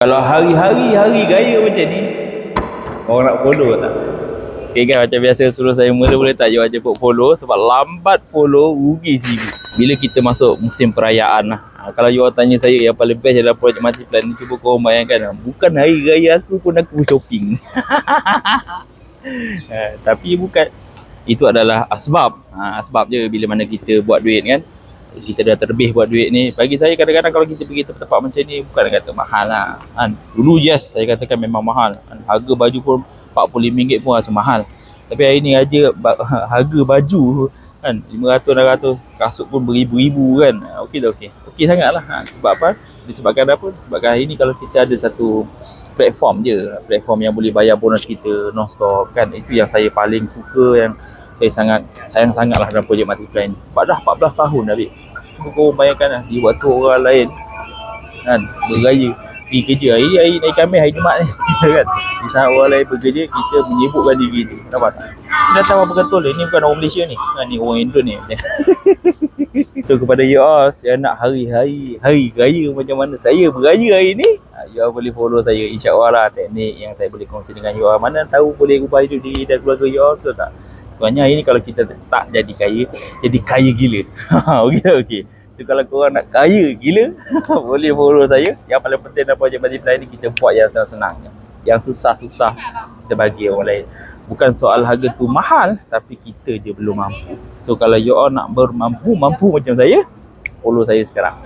Kalau hari raya macam ni, orang nak follow tak? Okay kan, macam biasa suruh saya mula boleh tak jawab jemput follow, sebab lambat follow rugi CV bila kita masuk musim perayaan lah. Kalau you orang tanya saya yang paling best dalam projek Multiplan ni, cuba korang bayangkan, bukan hari raya aku pun aku shopping. Tapi bukan, itu adalah asbab. Asbab je bila mana kita buat duit kan. Kita dah terlebih buat duit ni. Bagi saya kadang-kadang kalau kita pergi tempat macam ni, bukan kata mahal lah kan. Dulu yes, saya katakan memang mahal kan? Harga baju pun RM45 pun rasa mahal. Tapi hari ni aja harga baju kan 500-600, kasut pun beribu-ribu kan. Okey dah, okey sangat lah. Sebab apa? Disebabkan apa? Sebabkan hari ni kalau kita ada satu platform je, platform yang boleh bayar bonus kita non-stop kan. Itu yang saya paling suka, yang saya sayang sangat lah dalam projek Multiplan ni. Sebab dah 14 tahun dah, Bik. Kau bayangkan lah, di waktu orang lain kan beraya pergi kerja, hari naik Khamis, hari Jumaat ni kan, di saat orang lain bekerja, kita menyibukkan diri tu. Nampak tak? Dah tahu apa betul ni bukan orang Malaysia ni, ni orang Indon ni. So kepada you all, saya nak hari raya macam mana saya beraya hari ni, you all boleh follow saya, insya-Allah lah teknik yang saya boleh kongsi dengan you all. Mana tahu boleh ubah hidup diri dan keluarga you all, betul tak? Sebenarnya hari ni kalau kita tak jadi kaya gila. Okey. So kalau korang nak kaya gila, boleh follow saya. Yang paling penting dalam projek Multiplan ni, kita buat yang senang-senang. Yang susah-susah kita bagi orang lain. Bukan soal harga tu mahal, tapi kita je belum mampu. So kalau you all nak bermampu macam saya, follow saya sekarang.